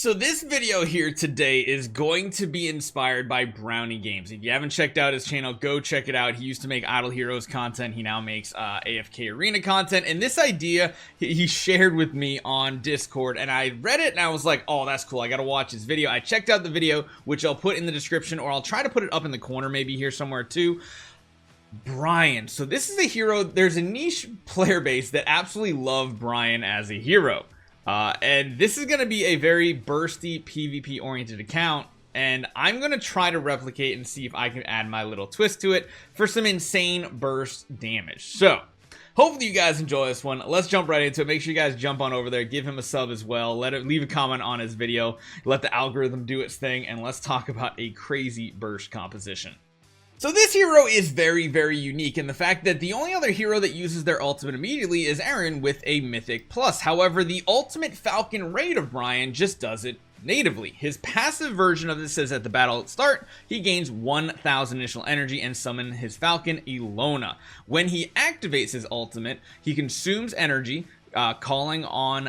So this video here today is going to be inspired by Brownie Games. If you haven't checked out his channel, go check it out. He used to make Idle Heroes content. He now makes AFK Arena content. And this idea he shared with me on Discord, and I read it and I was like, oh, that's cool. I got to watch his video. I checked out the video, which I'll put in the description, or I'll try to put it up in the corner maybe here somewhere too. Bryon. So this is a hero. There's a niche player base that absolutely love Bryon as a hero. And this is going to be a very bursty PvP oriented account, and I'm going to try to replicate and see if I can add my little twist to it for some insane burst damage. So hopefully you guys enjoy this one. Let's jump right into it. Make sure you guys jump on over there, give him a sub as well, leave a comment on his video, let the algorithm do its thing, and let's talk about a crazy burst composition. So this hero is very, very unique in the fact that the only other hero that uses their ultimate immediately is Aaron with a Mythic Plus. However, the ultimate Falcon raid of Bryon just does it natively. His passive version of this says at the battle start, he gains 1,000 initial energy and summon his Falcon, Ilona. When he activates his ultimate, he consumes energy, calling on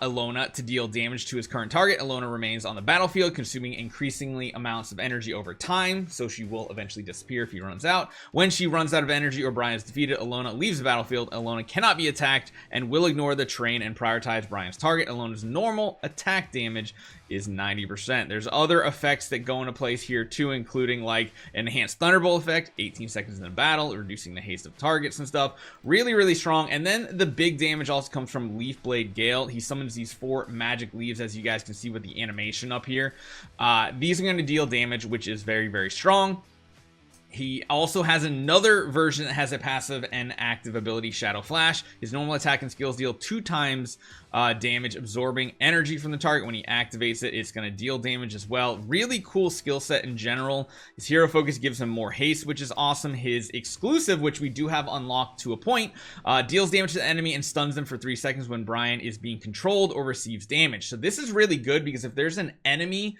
Ilona to deal damage to his current target. Ilona remains on the battlefield, consuming increasingly amounts of energy over time, so she will eventually disappear if he runs out. When she runs out of energy or Bryon is defeated, Ilona leaves the battlefield. Ilona cannot be attacked and will ignore the terrain and prioritize Bryon's target. Ilona's normal attack damage is 90%. There's other effects that go into place here too, including like enhanced Thunderbolt effect, 18 seconds in a battle, reducing the haste of targets and stuff. Really, really strong. And then the big damage also comes from Leaf Blade Gale. He summons these 4 magic leaves, as you guys can see with the animation up here. These are going to deal damage, which is very, very strong. He also has another version that has a passive and active ability, Shadow Flash. His normal attack and skills deal 2 times damage, absorbing energy from the target. When he activates it, it's going to deal damage as well. Really cool skill set in general. His hero focus gives him more haste, which is awesome. His exclusive, which we do have unlocked to a point, deals damage to the enemy and stuns them for 3 seconds when Bryon is being controlled or receives damage. So this is really good because if there's an enemy,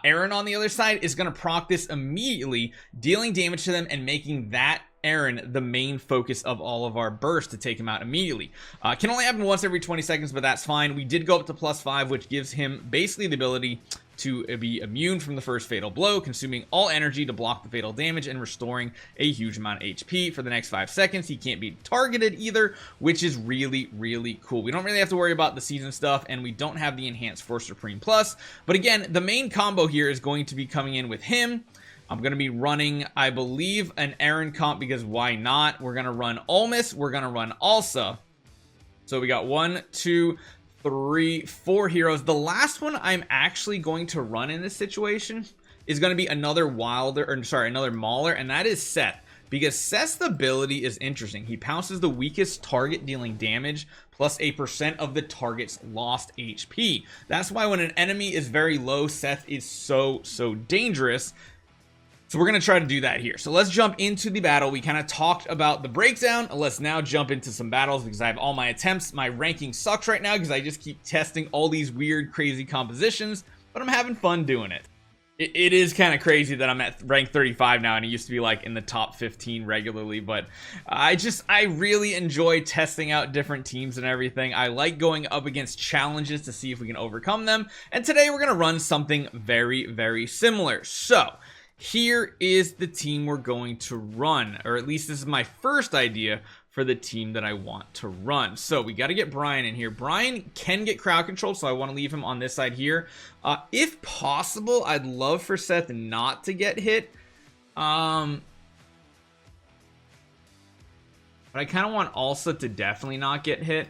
Aaron on the other side is going to proc this immediately, dealing damage to them and making that Aaron the main focus of all of our bursts to take him out immediately. Can only happen once every 20 seconds, but that's fine. We did go up to +5, which gives him basically the ability to be immune from the first fatal blow, consuming all energy to block the fatal damage and restoring a huge amount of HP for the next 5 seconds. He can't be targeted either, which is really, really cool. We don't really have to worry about the season stuff, and we don't have the enhanced Force Supreme Plus. But again, the main combo here is going to be coming in with him. I'm going to be running, I believe, an Aaron comp because why not? We're going to run Almas. We're going to run Alsa. So we got 1, 2, 3, 4 heroes. The last one I'm actually going to run in this situation is going to be another another Mauler, and that is Seth. Because Seth's ability is interesting. He pounces the weakest target, dealing damage plus a % of the target's lost HP. That's why when an enemy is very low, Seth is so dangerous. So we're going to try to do that here. So let's jump into the battle. We kind of talked about the breakdown. Let's now jump into some battles because I have all my attempts. My ranking sucks right now because I just keep testing all these weird, crazy compositions, but I'm having fun doing it. It is kind of crazy that I'm at rank 35 now, and it used to be like in the top 15 regularly, but I really enjoy testing out different teams and everything. I like going up against challenges to see if we can overcome them, and today we're going to run something very, very similar. So here is the team we're going to run, or at least this is my first idea for the team that I want to run. So we got to get Bryon in here. Bryon can get crowd control, so I want to leave him on this side here. If possible, I'd love for Seth not to get hit. But I kind of want Alsa to definitely not get hit.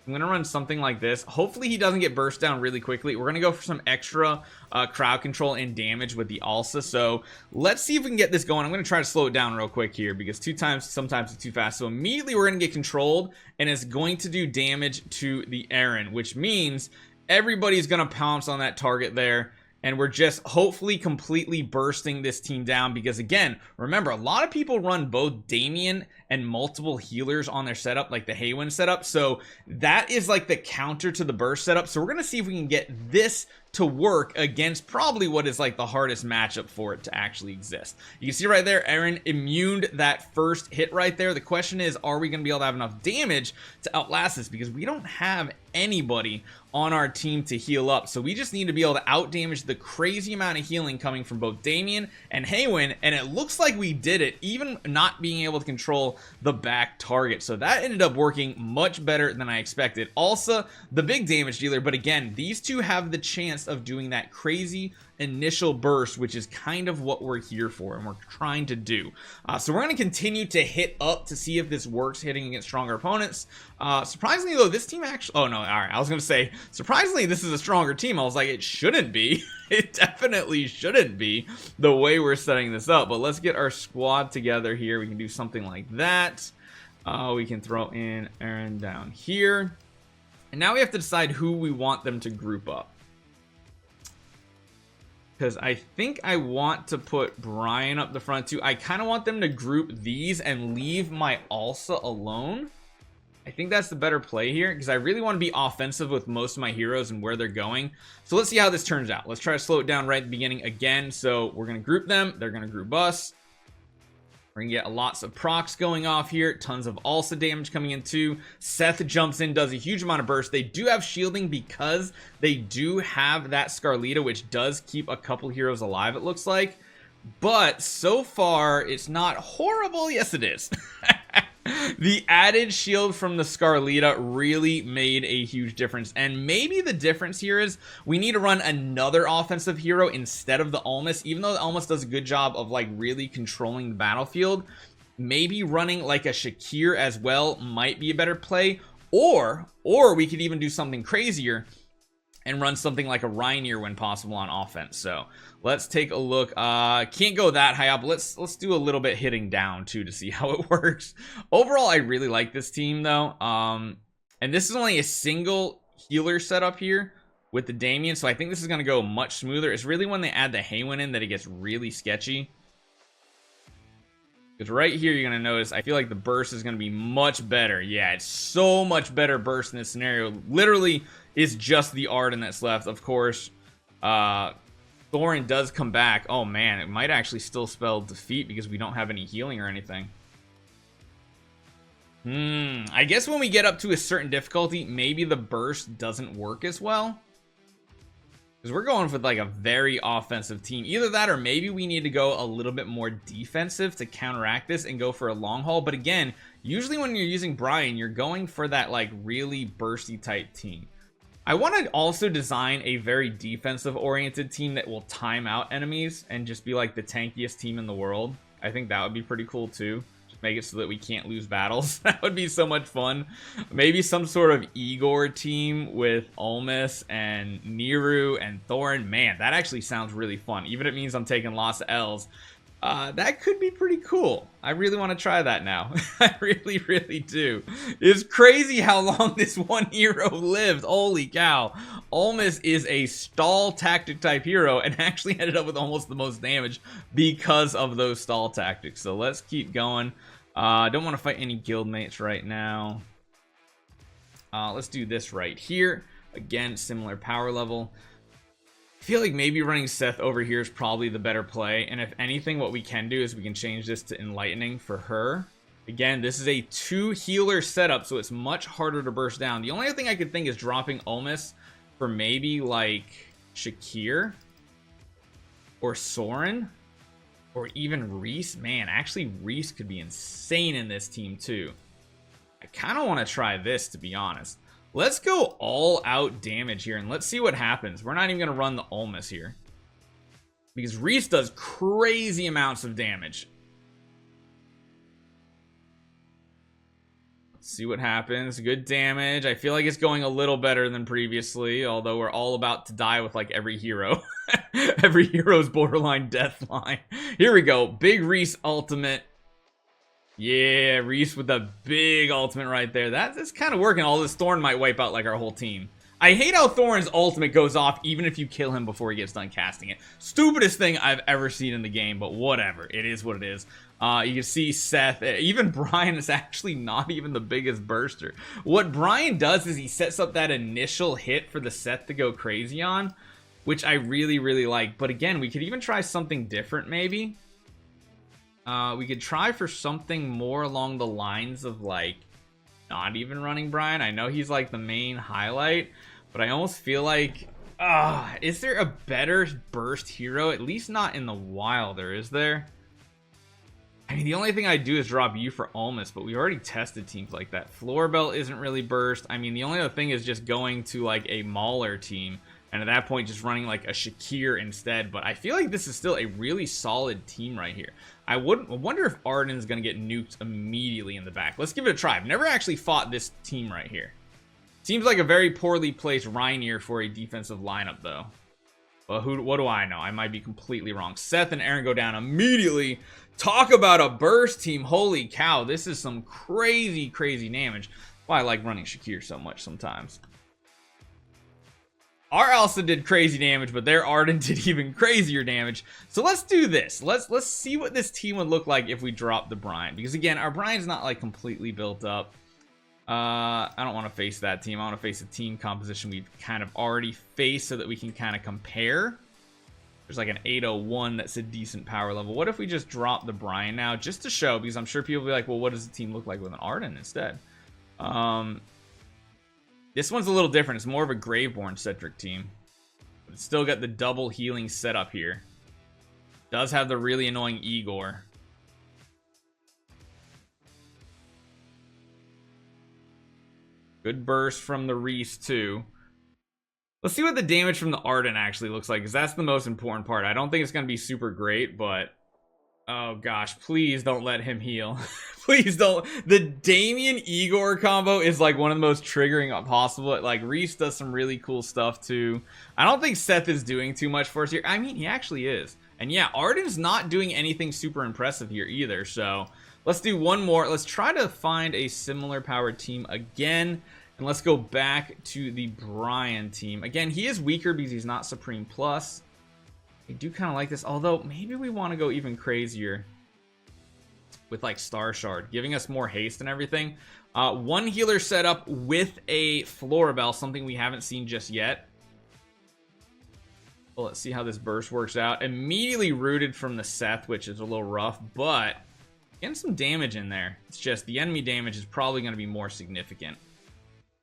I'm going to run something like this. Hopefully he doesn't get burst down really quickly. We're going to go for some extra crowd control and damage with the Alsa. So let's see if we can get this going. I'm going to try to slow it down real quick here because sometimes it's too fast. So immediately we're going to get controlled, and it's going to do damage to the Aaron, which means everybody's going to pounce on that target there. And we're just hopefully completely bursting this team down because, again, remember, a lot of people run both Damien and multiple healers on their setup, like the Haywin setup. So that is like the counter to the burst setup. So we're going to see if we can get this to work against probably what is like the hardest matchup for it to actually exist. You can see right there, Aaron immuned that first hit right there. The question is, are we going to be able to have enough damage to outlast this? Because we don't have anybody on our team to heal up. So we just need to be able to out damage the crazy amount of healing coming from both Damien and Haywin, and it looks like we did it, even not being able to control the back target. So that ended up working much better than I expected. Also, the big damage dealer, but again, these two have the chance of doing that crazy initial burst, which is kind of what we're here for and we're trying to do. So we're going to continue to hit up to see if this works hitting against stronger opponents. Surprisingly though, this team actually, oh no, all right, I was going to say surprisingly this is a stronger team. I was like, it shouldn't be. It definitely shouldn't be the way we're setting this up. But let's get our squad together here. We can do something like that. We can throw in Aaron down here, and now we have to decide who we want them to group up. Because I think I want to put Bryon up the front too. I kind of want them to group these and leave my Alsa alone. I think that's the better play here, because I really want to be offensive with most of my heroes and where they're going. So let's see how this turns out. Let's try to slow it down right at the beginning again. So we're going to group them. They're going to group us. We're going to get lots of procs going off here. Tons of Alsa damage coming in too. Seth jumps in, does a huge amount of burst. They do have shielding because they do have that Scarlita, which does keep a couple heroes alive, it looks like. But so far, it's not horrible. Yes, it is. The added shield from the Scarlita really made a huge difference. And maybe the difference here is we need to run another offensive hero instead of the Almas. Even though the Almas does a good job of like really controlling the battlefield, maybe running like a Shakir as well might be a better play. Or we could even do something crazier and run something like a Reinier when possible on offense. So let's take a look. Can't go that high up. Let's do a little bit hitting down too to see how it works. Overall, I really like this team though. And this is only a single healer setup here with the Damien, so I think this is going to go much smoother. It's really when they add the Haywin in that it gets really sketchy. Because right here, you're going to notice, I feel like the burst is going to be much better. Yeah, it's so much better burst in this scenario. Literally, it's just the Arden that's left. Of course, Thorin does come back. Oh, man, it might actually still spell defeat because we don't have any healing or anything. I guess when we get up to a certain difficulty, maybe the burst doesn't work as well. Because we're going for like a very offensive team. Either that or maybe we need to go a little bit more defensive to counteract this and go for a long haul. But again, usually when you're using Bryon, you're going for that like really bursty type team. I want to also design a very defensive oriented team that will time out enemies and just be like the tankiest team in the world. I think that would be pretty cool too. Make it so that we can't lose battles. That would be so much fun. Maybe some sort of Igor team with Almas and Niru and Thorin. Man, that actually sounds really fun. Even if it means I'm taking lots of L's. That could be pretty cool. I really want to try that now. I really, really do. It's crazy how long this one hero lived. Holy cow. Almas is a stall tactic type hero and actually ended up with almost the most damage because of those stall tactics. So let's keep going. I don't want to fight any guildmates right now. Let's do this right here. Again, similar power level. I feel like maybe running Seth over here is probably the better play. And if anything, what we can do is we can change this to Enlightening for her. Again, this is a 2 healer setup, so it's much harder to burst down. The only other thing I could think is dropping Almas for maybe like Shakir or Soren or even Reese. Man, actually Reese could be insane in this team too. I kind of want to try this, to be honest. Let's go all out damage here and let's see what happens. We're not even going to run the Almas here because Reese does crazy amounts of damage. Let's see what happens. Good damage. I feel like it's going a little better than previously, although we're all about to die with like every hero. Every hero's borderline death line. Here we go. Big Reese ultimate. Yeah, Reese with the big ultimate right there. That's kind of working. All this Thorn might wipe out like our whole team. I hate how Thorin's ultimate goes off even if you kill him before he gets done casting it. Stupidest thing I've ever seen in the game, but whatever. It is what it is. You can see Seth, even Bryon is actually not even the biggest burster. What Bryon does is he sets up that initial hit for the Seth to go crazy on, which I really, really like. But again, we could even try something different maybe. We could try for something more along the lines of like not even running Bryon. I know he's like the main highlight, But I almost feel like, is there a better burst hero? At least not in the Wilder, is there? I mean, the only thing I do is drop you for Almost, but we already tested teams like that. Florbell isn't really burst. I mean, the only other thing is just going to like a Mauler team, and at that point just running like a Shakir instead. But I feel like this is still a really solid team right here. I wonder if Arden's gonna get nuked immediately in the back. Let's give it a try. I've never actually fought this team right here. Seems like a very poorly placed Reinier for a defensive lineup though. Well, what do I know? I might be completely wrong. Seth and Aaron go down immediately. Talk about a burst team. Holy cow, this is some crazy damage. Why I like running Shakir so much sometimes. Our also did crazy damage, but their Arden did even crazier damage. So let's do this. Let's see what this team would look like if we drop the Bryon, because again, our Bryon's not like completely built up. I don't want to face that team. I want to face a team composition we've kind of already faced so that we can kind of compare. There's like an 801 that's a decent power level. What if we just drop the Bryon now just to show, because I'm sure people will be like, well, what does the team look like with an Arden instead? This one's a little different. It's more of a Graveborn centric team, but it's still got the double healing setup here. Does have the really annoying Igor. Good burst from the Reese too. Let's see what the damage from the Arden actually looks like, because that's the most important part. I don't think it's going to be super great, but oh gosh, please don't let him heal. Please don't. The Damien Igor combo is like one of the most triggering possible. Like Reese does some really cool stuff too. I don't think Seth is doing too much for us here. I mean, he actually is. And yeah, Arden's not doing anything super impressive here either. So let's do one more. Let's try to find a similar powered team again. And let's go back to the Bryon team. Again, he is weaker because he's not Supreme Plus. I do kind of like this, although maybe we want to go even crazier with like Star Shard, giving us more haste and everything. One healer setup with a Floribel, something we haven't seen just yet. Well, let's see how this burst works out. Immediately rooted from the Seth, which is a little rough, but getting some damage in there. It's just the enemy damage is probably going to be more significant.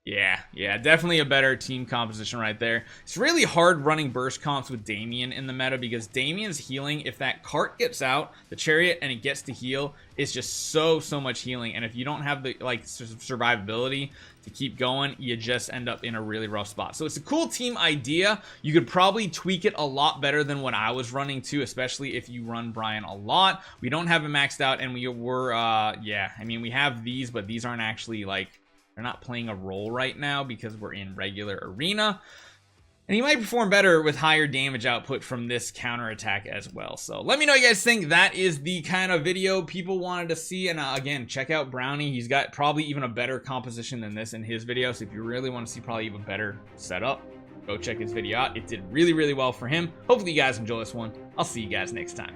Yeah, definitely a better team composition right there. It's really hard running burst comps with Damien in the meta, because Damien's healing, if that cart gets out, the chariot, and it gets to heal, it's just so much healing. And if you don't have the like survivability to keep going, you just end up in a really rough spot. So it's a cool team idea. You could probably tweak it a lot better than what I was running too, especially if you run Bryon a lot. We don't have it maxed out, and yeah, I mean, we have these, but these aren't actually like, they're not playing a role right now because we're in regular arena. And he might perform better with higher damage output from this counterattack as well. So let me know what you guys think. That is the kind of video people wanted to see. And again, check out Brownie. He's got probably even a better composition than this in his video. So if you really want to see probably even better setup, go check his video out. It did really well for him. Hopefully you guys enjoy this one. I'll see you guys next time.